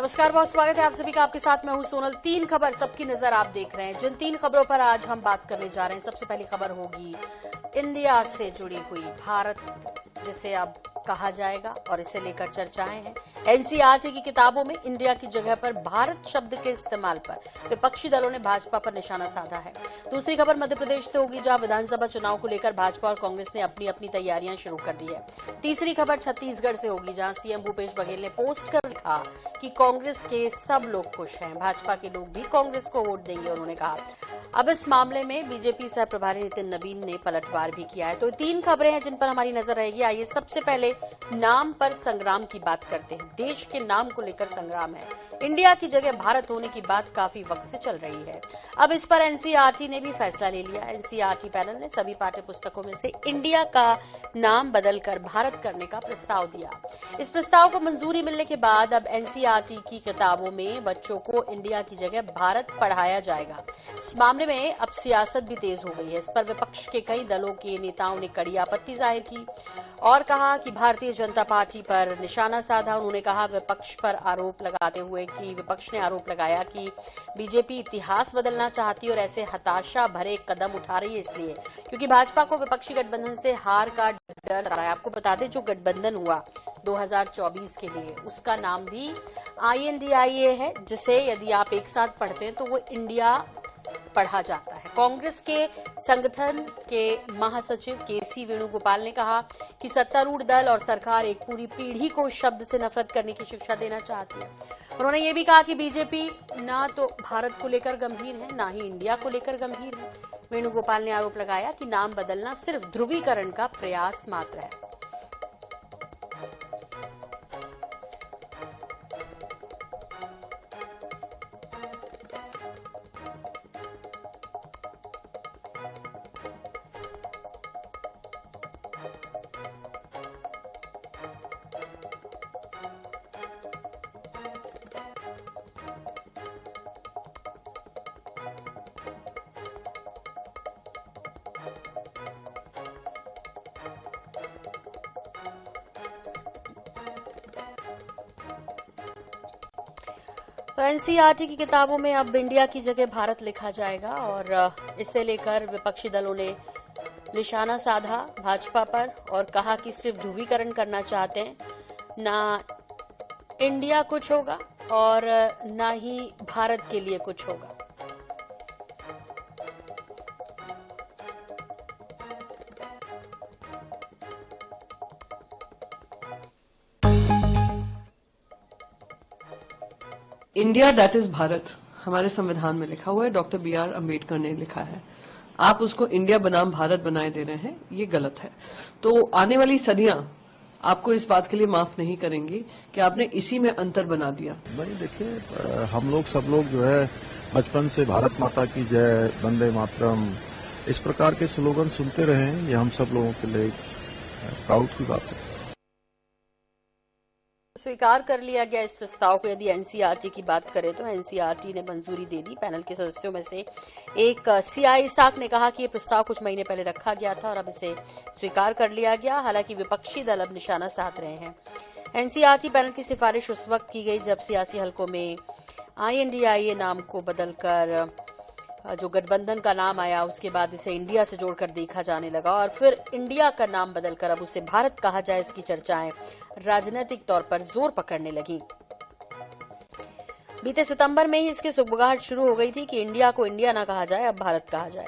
नमस्कार, बहुत स्वागत है आप सभी का। आपके साथ मैं हूं सोनल। 3 खबर सबकी नजर आप देख रहे हैं। जिन 3 खबरों पर आज हम बात करने जा रहे हैं, सबसे पहली खबर होगी इंडिया से जुड़ी हुई, भारत जिसे अब कहा जाएगा और इसे लेकर चर्चाएं हैं। एनसीईआरटी की किताबों में इंडिया की जगह पर भारत शब्द के इस्तेमाल पर विपक्षी दलों ने भाजपा पर निशाना साधा है। दूसरी खबर मध्य प्रदेश से होगी, जहां विधानसभा चुनाव को लेकर भाजपा और कांग्रेस ने अपनी अपनी तैयारियां शुरू कर दी है। तीसरी खबर छत्तीसगढ़ से होगी, जहां सीएम भूपेश बघेल ने पोस्ट कर लिखा कि कांग्रेस के सब लोग खुश हैं, भाजपा के लोग भी कांग्रेस को वोट देंगे। उन्होंने कहा अब इस मामले में बीजेपी सह प्रभारी नितिन नबीन ने पलटवार भी किया है। तो 3 खबरें हैं जिन पर हमारी नजर रहेगी। आइए सबसे पहले नाम पर संग्राम की बात करते हैं। देश के नाम को लेकर संग्राम है। इंडिया की जगह भारत होने की बात काफी वक्त से चल रही है। अब इस पर एनसीईआरटी ने भी फैसला ले लिया। एनसीईआरटी पैनल ने सभी पाठ्य पुस्तकों में से इंडिया का नाम बदलकर भारत करने का प्रस्ताव दिया। इस प्रस्ताव को मंजूरी मिलने के बाद अब एनसीईआरटी की किताबों में बच्चों को इंडिया की जगह भारत पढ़ाया जाएगा। इस मामले में अब सियासत भी तेज हो गई है। इस पर विपक्ष के कई दलों के नेताओं ने कड़ी आपत्ति जाहिर की और कहा कि भारतीय जनता पार्टी पर निशाना साधा। उन्होंने कहा विपक्ष ने आरोप लगाया कि बीजेपी इतिहास बदलना चाहती है और ऐसे हताशा भरे कदम उठा रही है इसलिए क्योंकि भाजपा को विपक्षी गठबंधन से हार का डर लग रहा है। आपको बता दें, जो गठबंधन हुआ 2024 के लिए, उसका नाम भी INDIA है, जिसे यदि आप एक साथ पढ़ते हैं तो वो इंडिया पढ़ा जाता है। कांग्रेस के संगठन के महासचिव केसी वेणुगोपाल ने कहा कि सत्तारूढ़ दल और सरकार एक पूरी पीढ़ी को शब्द से नफरत करने की शिक्षा देना चाहती है। उन्होंने ये भी कहा कि बीजेपी ना तो भारत को लेकर गंभीर है, ना ही इंडिया को लेकर गंभीर है। वेणुगोपाल ने आरोप लगाया कि नाम बदलना सिर्फ ध्रुवीकरण का प्रयास मात्र है। तो एनसीईआरटी की किताबों में अब इंडिया की जगह भारत लिखा जाएगा और इसे लेकर विपक्षी दलों ने निशाना साधा भाजपा पर और कहा कि सिर्फ ध्रुवीकरण करना चाहते हैं, ना इंडिया कुछ होगा और ना ही भारत के लिए कुछ होगा। इंडिया दैट इज भारत हमारे संविधान में लिखा हुआ है, डॉक्टर BR अम्बेडकर ने लिखा है। आप उसको इंडिया बनाम भारत बनाए दे रहे हैं, ये गलत है। तो आने वाली सदियां आपको इस बात के लिए माफ नहीं करेंगी कि आपने इसी में अंतर बना दिया। भाई देखिए, हम लोग सब लोग जो है बचपन से भारत माता की जय, वंदे मातरम, इस प्रकार के स्लोगन सुनते रहे हैं। ये हम सब लोगों के लिए प्राउड की बात है। स्वीकार कर लिया गया इस प्रस्ताव को। यदि एनसीईआरटी की बात करें तो एनसीईआरटी ने मंजूरी दे दी। पैनल के सदस्यों में से एक CI इसाक ने कहा कि ये प्रस्ताव कुछ महीने पहले रखा गया था और अब इसे स्वीकार कर लिया गया। हालांकि विपक्षी दल अब निशाना साध रहे हैं। एनसीईआरटी पैनल की सिफारिश उस वक्त की गई जब सियासी हलकों में INDIA नाम को बदलकर जो गठबंधन का नाम आया, उसके बाद इसे इंडिया से जोड़कर देखा जाने लगा और फिर इंडिया का नाम बदलकर अब उसे भारत कहा जाए, इसकी चर्चाएं राजनीतिक तौर पर जोर पकड़ने लगी। बीते सितंबर में ही इसकी सुगबुगाहट शुरू हो गई थी कि इंडिया को इंडिया ना कहा जाए, अब भारत कहा जाए।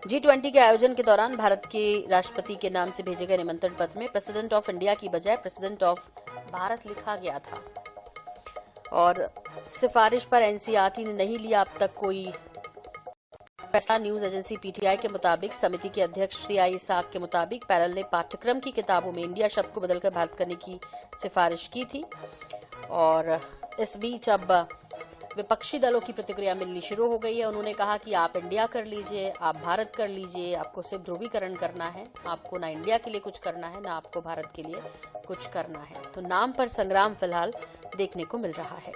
G20 के आयोजन के दौरान भारत के राष्ट्रपति के नाम से भेजे गए निमंत्रण पत्र में प्रेसिडेंट ऑफ इंडिया की बजाय प्रेसिडेंट ऑफ भारत लिखा गया था और सिफारिश पर एनसीईआरटी ने नहीं लिया अब तक कोई फैसला। न्यूज एजेंसी PTI के मुताबिक समिति के अध्यक्ष CI इसाक के मुताबिक पैनल ने पाठ्यक्रम की किताबों में इंडिया शब्द को बदलकर भारत करने की सिफारिश की थी और इस बीच अब विपक्षी दलों की प्रतिक्रिया मिलनी शुरू हो गई है। उन्होंने कहा कि आप इंडिया कर लीजिए, आप भारत कर लीजिए, आपको सिर्फ ध्रुवीकरण करना है, आपको ना इंडिया के लिए कुछ करना है, ना आपको भारत के लिए कुछ करना है। तो नाम पर संग्राम फिलहाल देखने को मिल रहा है।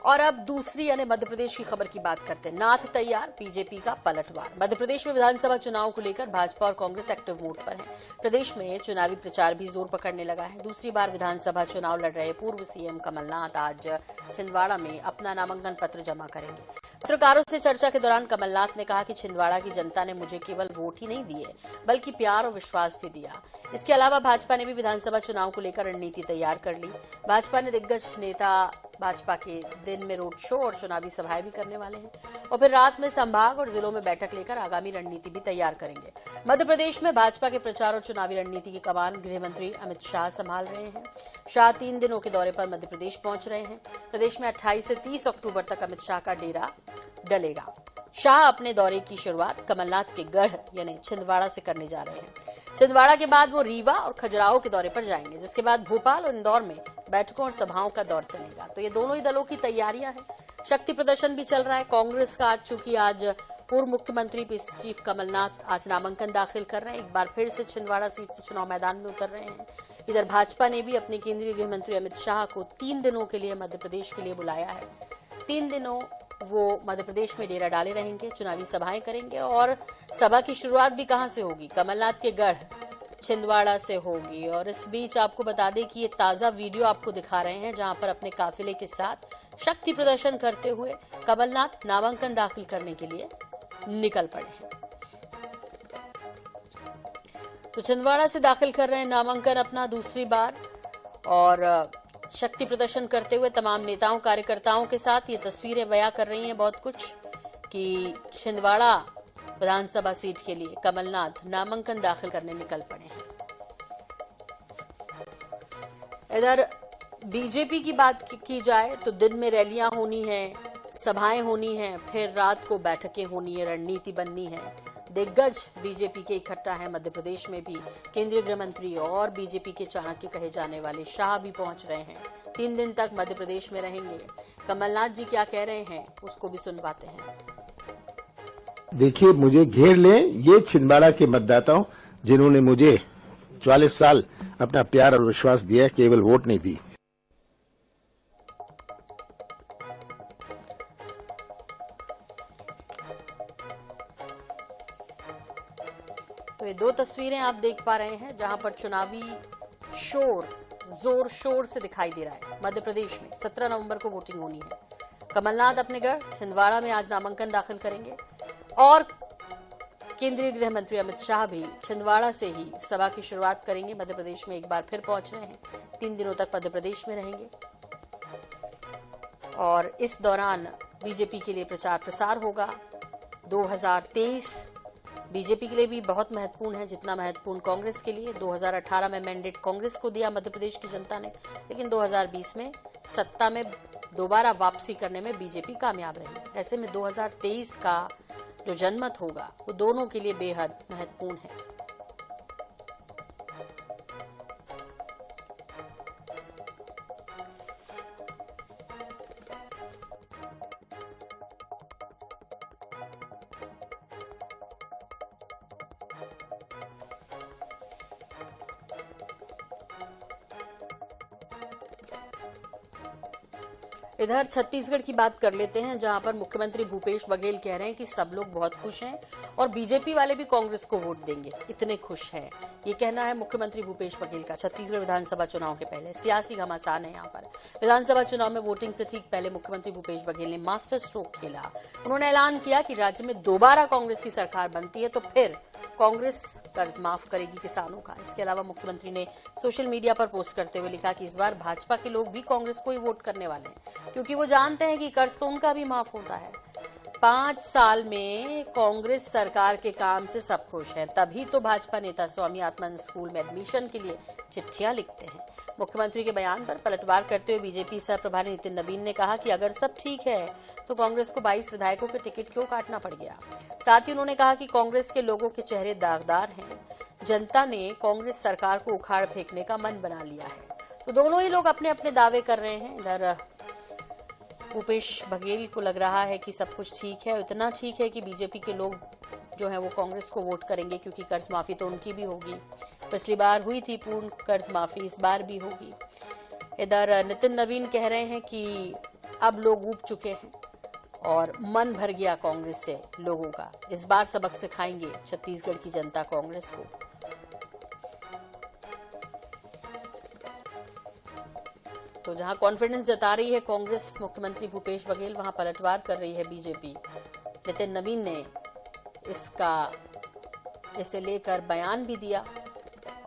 और अब दूसरी यानी मध्य प्रदेश की खबर की बात करते हैं। नाथ तैयार, बीजेपी का पलटवार। मध्य प्रदेश में विधानसभा चुनाव को लेकर भाजपा और कांग्रेस एक्टिव मोड पर है। प्रदेश में चुनावी प्रचार भी जोर पकड़ने लगा है। दूसरी बार विधानसभा चुनाव लड़ रहे पूर्व सीएम कमलनाथ आज छिंदवाड़ा में अपना नामांकन पत्र जमा करेंगे। पत्रकारों से चर्चा के दौरान कमलनाथ ने कहा कि छिंदवाड़ा की जनता ने मुझे केवल वोट ही नहीं दिए बल्कि प्यार और विश्वास भी दिया। इसके अलावा भाजपा ने भी विधानसभा चुनाव को लेकर रणनीति तैयार कर ली। भाजपा ने दिग्गज नेता भाजपा के दिन में रोड शो और चुनावी सभाएं भी करने वाले हैं और फिर रात में संभाग और जिलों में बैठक लेकर आगामी रणनीति भी तैयार करेंगे। मध्य प्रदेश में भाजपा के प्रचार और चुनावी रणनीति की कमान गृह मंत्री अमित शाह संभाल रहे हैं। शाह 3 दिनों के दौरे पर मध्य प्रदेश पहुंच रहे हैं। प्रदेश में 28 से 30 अक्टूबर तक अमित शाह का डेरा डलेगा। शाह अपने दौरे की शुरुआत कमलनाथ के गढ़ यानी छिंदवाड़ा से करने जा रहे हैं। छिंदवाड़ा के बाद वो रीवा और खजुराहो के दौरे पर जाएंगे, जिसके बाद भोपाल और इंदौर में बैठकों और सभाओं का दौर चलेगा। तो ये दोनों ही दलों की तैयारियां हैं। शक्ति प्रदर्शन भी चल रहा है। कांग्रेस का चूंकि आज पूर्व मुख्यमंत्री चीफ कमलनाथ आज नामांकन दाखिल कर रहे हैं, एक बार फिर से छिंदवाड़ा सीट से चुनाव मैदान में उतर रहे हैं। इधर भाजपा ने भी अपने केंद्रीय गृह मंत्री अमित शाह को 3 दिनों के लिए मध्य प्रदेश के लिए बुलाया है। 3 दिनों वो मध्य प्रदेश में डेरा डाले रहेंगे, चुनावी सभाएं करेंगे और सभा की शुरुआत भी कहां से होगी? कमलनाथ के गढ़ छिंदवाड़ा से होगी। और इस बीच आपको बता दें कि ये ताजा वीडियो आपको दिखा रहे हैं जहां पर अपने काफिले के साथ शक्ति प्रदर्शन करते हुए कमलनाथ नामांकन दाखिल करने के लिए निकल पड़े हैं। तो छिंदवाड़ा से दाखिल कर रहे हैं नामांकन अपना दूसरी बार और शक्ति प्रदर्शन करते हुए तमाम नेताओं कार्यकर्ताओं के साथ ये तस्वीरें बयां कर रही हैं बहुत कुछ कि छिंदवाड़ा विधानसभा सीट के लिए कमलनाथ नामांकन दाखिल करने निकल पड़े हैं। इधर बीजेपी की बात की जाए तो दिन में रैलियां होनी है, सभाएं होनी है, फिर रात को बैठकें होनी है, रणनीति बननी है। दिग्गज बीजेपी के इकट्ठा है। मध्य प्रदेश में भी केंद्रीय गृह मंत्री और बीजेपी के चाणक्य कहे जाने वाले शाह भी पहुंच रहे हैं। 3 दिन तक मध्य प्रदेश में रहेंगे। कमलनाथ जी क्या कह रहे हैं उसको भी सुनवाते हैं। देखिए, मुझे घेर लें ये छिंदवाड़ा के मतदाताओं जिन्होंने मुझे 44 साल अपना प्यार और विश्वास दिया, केवल वोट नहीं दी। तो ये 2 तस्वीरें आप देख पा रहे हैं जहां पर चुनावी शोर जोर शोर से दिखाई दे रहा है। मध्य प्रदेश में 17 नवंबर को वोटिंग होनी है। कमलनाथ अपने गढ़ छिंदवाड़ा में आज नामांकन दाखिल करेंगे और केंद्रीय गृह मंत्री अमित शाह भी छिंदवाड़ा से ही सभा की शुरुआत करेंगे। मध्य प्रदेश में एक बार फिर पहुंच रहे हैं। 3 दिनों तक मध्य प्रदेश में रहेंगे और इस दौरान बीजेपी के लिए प्रचार प्रसार होगा। 2023 बीजेपी के लिए भी बहुत महत्वपूर्ण है, जितना महत्वपूर्ण कांग्रेस के लिए। 2018 में मैंडेट कांग्रेस को दिया मध्य प्रदेश की जनता ने, लेकिन 2020 में सत्ता में दोबारा वापसी करने में बीजेपी कामयाब रही। ऐसे में 2023 का जो जनमत होगा वो दोनों के लिए बेहद महत्वपूर्ण है। इधर छत्तीसगढ़ की बात कर लेते हैं, जहां पर मुख्यमंत्री भूपेश बघेल कह रहे हैं कि सब लोग बहुत खुश हैं और बीजेपी वाले भी कांग्रेस को वोट देंगे, इतने खुश हैं। ये कहना है मुख्यमंत्री भूपेश बघेल का छत्तीसगढ़ विधानसभा चुनाव के पहले। सियासी घमासान है यहाँ पर। विधानसभा चुनाव में वोटिंग से ठीक पहले मुख्यमंत्री भूपेश बघेल ने मास्टर स्ट्रोक खेला। उन्होंने ऐलान किया कि राज्य में दोबारा कांग्रेस की सरकार बनती है तो फिर कांग्रेस कर्ज माफ करेगी किसानों का। इसके अलावा मुख्यमंत्री ने सोशल मीडिया पर पोस्ट करते हुए लिखा कि इस बार भाजपा के लोग भी कांग्रेस को ही वोट करने वाले हैं, क्योंकि वो जानते हैं कि कर्ज तो उनका भी माफ होता है। 5 साल में कांग्रेस सरकार के काम से सब खुश हैं, तभी तो भाजपा नेता स्वामी आत्मानंद स्कूल में एडमिशन के लिए चिट्ठियां लिखते हैं। मुख्यमंत्री के बयान पर पलटवार करते हुए बीजेपी सह प्रभारी नितिन नवीन ने कहा कि अगर सब ठीक है तो कांग्रेस को 22 विधायकों के टिकट क्यों काटना पड़ गया। साथ ही उन्होंने कहा कि कांग्रेस के लोगों के चेहरे दागदार हैं, जनता ने कांग्रेस सरकार को उखाड़ फेंकने का मन बना लिया है। तो दोनों ही लोग अपने अपने दावे कर रहे हैं। इधर भूपेश बघेल को लग रहा है कि सब कुछ ठीक है, इतना ठीक है कि बीजेपी के लोग जो है वो कांग्रेस को वोट करेंगे, क्योंकि कर्ज माफी तो उनकी भी होगी। पिछली बार हुई थी पूर्ण कर्ज माफी, इस बार भी होगी। इधर नितिन नवीन कह रहे हैं कि अब लोग ऊब चुके हैं और मन भर गया कांग्रेस से लोगों का। इस बार सबक सिखाएंगे छत्तीसगढ़ की जनता कांग्रेस को। तो जहां कॉन्फिडेंस जता रही है कांग्रेस मुख्यमंत्री भूपेश बघेल, वहां पलटवार कर रही है बीजेपी। नितिन नवीन ने इसे लेकर बयान भी दिया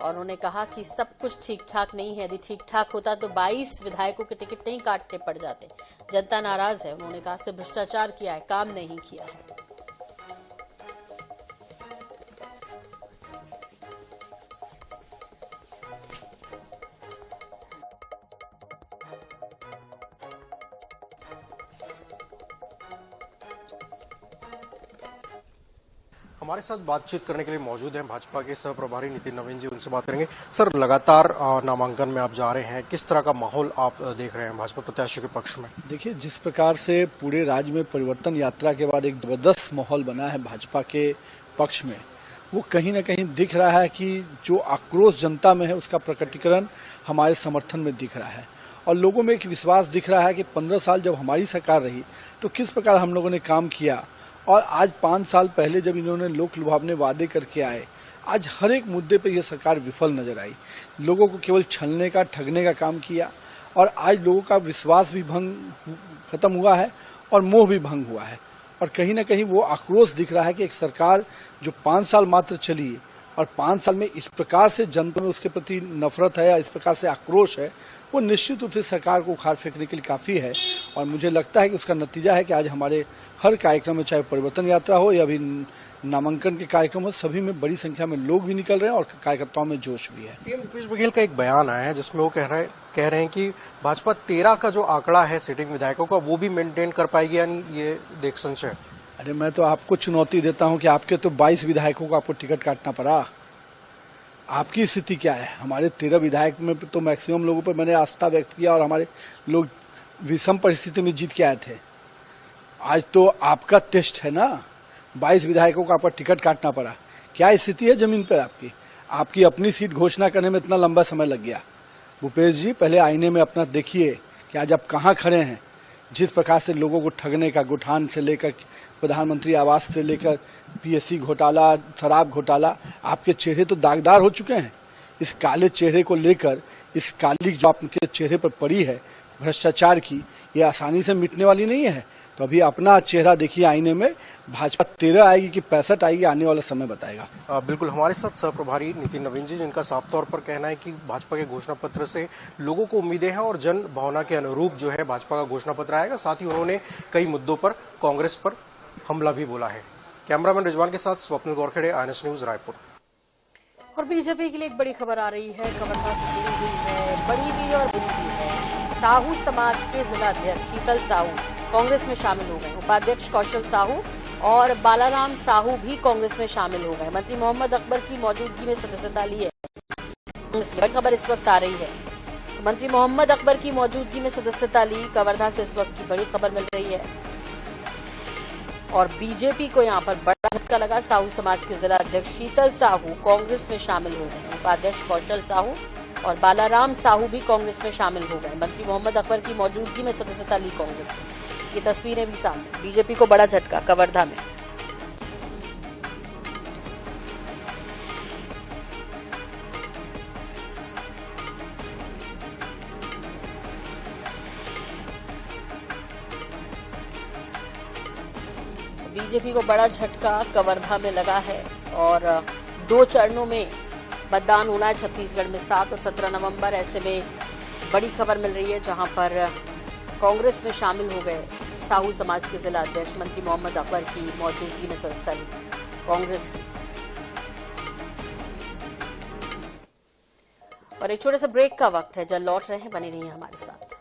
और उन्होंने कहा कि सब कुछ ठीक ठाक नहीं है। यदि ठीक ठाक होता तो 22 विधायकों के टिकट नहीं काटने पड़ जाते। जनता नाराज है। उन्होंने कहा से भ्रष्टाचार किया है, काम नहीं किया है। हमारे साथ बातचीत करने के लिए मौजूद हैं भाजपा के सह प्रभारी नितिन नवीन जी। उनसे बात करेंगे। सर, लगातार नामांकन में आप जा रहे हैं, किस तरह का माहौल आप देख रहे हैं भाजपा प्रत्याशी के पक्ष में? देखिए, जिस प्रकार से पूरे राज्य में परिवर्तन यात्रा के बाद एक जबरदस्त माहौल बना है भाजपा के पक्ष में, वो कहीं ना कहीं दिख रहा है कि जो आक्रोश जनता में है उसका प्रकटीकरण हमारे समर्थन में दिख रहा है। और लोगों में एक विश्वास दिख रहा है कि 15 साल जब हमारी सरकार रही तो किस प्रकार हम लोगों ने काम किया, और आज 5 साल पहले जब इन्होंने लोक लुभावने वादे करके आए, आज हर एक मुद्दे पर यह सरकार विफल नजर आई। लोगों को केवल छलने का, ठगने का काम किया, और आज लोगों का विश्वास भी खत्म हुआ है और मोह भी भंग हुआ है। और कहीं ना कहीं वो आक्रोश दिख रहा है कि एक सरकार जो 5 साल मात्र चली और 5 साल में इस प्रकार से जनता में उसके प्रति नफरत है या इस प्रकार से आक्रोश है, वो निश्चित रूप से सरकार को उखाड़ फेंकने के लिए काफी है। और मुझे लगता है कि उसका नतीजा है कि आज हमारे हर कार्यक्रम में, चाहे परिवर्तन यात्रा हो या अभी नामांकन के कार्यक्रम हो, सभी में बड़ी संख्या में लोग भी निकल रहे हैं और कार्यकर्ताओं में जोश भी है। सीएम भूपेश बघेल का एक बयान आया है जिसमें वो कह रहे हैं कि भाजपा 13 का जो आंकड़ा है सिटिंग विधायकों का, वो भी मेंटेन कर पाएगी, यानी ये देख संशय। अरे, मैं तो आपको चुनौती देता हूं कि आपके तो 22 विधायकों को आपको टिकट काटना पड़ा। आपकी स्थिति क्या है? हमारे 13 विधायक में तो मैक्सिमम लोगों पर मैंने आस्था व्यक्त किया और हमारे लोग विषम परिस्थिति में जीत के आए थे। आज तो आपका टेस्ट है ना, 22 विधायकों को आपका टिकट काटना पड़ा। क्या स्थिति है जमीन पर आपकी? आपकी अपनी सीट घोषणा करने में इतना लंबा समय लग गया। भूपेश जी, पहले आईने में अपना देखिए कि आज आप कहाँ खड़े हैं। जिस प्रकार से लोगों को ठगने का, गुठान से लेकर प्रधानमंत्री आवास से लेकर पीएससी घोटाला, शराब घोटाला, आपके चेहरे तो दागदार हो चुके हैं। इस काले चेहरे को लेकर, इस काली जो आपके चेहरे पर पड़ी है भ्रष्टाचार की, ये आसानी से मिटने वाली नहीं है। तो अभी अपना चेहरा देखिए आईने में। भाजपा 13 आएगी कि 65 आएगी, आने वाला समय बताएगा। बिल्कुल, हमारे साथ सह प्रभारी नितिन नवीन जी, जिनका साफ तौर पर कहना है कि भाजपा के घोषणा पत्र से लोगों को उम्मीदें हैं और जन भावना के अनुरूप जो है भाजपा का घोषणा पत्र आएगा। साथ ही उन्होंने कई मुद्दों पर कांग्रेस पर हमला भी बोला है। कैमरामैन रिजवान के साथ स्वप्निल गौरखेड़े, INS न्यूज, रायपुर। और बीजेपी के लिए एक बड़ी खबर आ रही है, कवर्धा से जुड़ी हुई है, बड़ी भी और बुरी भी है। साहू समाज के जिला अध्यक्ष शीतल साहू कांग्रेस में शामिल हो गए। उपाध्यक्ष कौशल साहू और बालाराम साहू भी कांग्रेस में शामिल हो गए। मंत्री मोहम्मद अकबर की मौजूदगी में सदस्यता ली है। बड़ी खबर इस वक्त आ रही है, मंत्री मोहम्मद अकबर की मौजूदगी में सदस्यता ली। कवर्धा से इस वक्त की बड़ी खबर मिल रही है और बीजेपी को यहां पर बड़ा झटका लगा। साहू समाज के जिला अध्यक्ष शीतल साहू कांग्रेस में शामिल हो गए। उपाध्यक्ष कौशल साहू और बालाराम साहू भी कांग्रेस में शामिल हो गए। मंत्री मोहम्मद अकबर की मौजूदगी में सदस्यता ली कांग्रेस ने। ये तस्वीरें भी सामने। बीजेपी को बड़ा झटका कवर्धा में। बीजेपी को बड़ा झटका कवर्धा में लगा है और 2 चरणों में मतदान होना है छत्तीसगढ़ में, 7 और 17 नवंबर। ऐसे में बड़ी खबर मिल रही है जहां पर कांग्रेस में शामिल हो गए साहू समाज के जिला अध्यक्ष मंत्री मोहम्मद अकबर की मौजूदगी में सदस्यता ली कांग्रेस की। और एक छोटे से ब्रेक का वक्त है, जब लौट रहे हैं बने रहिए हमारे साथ।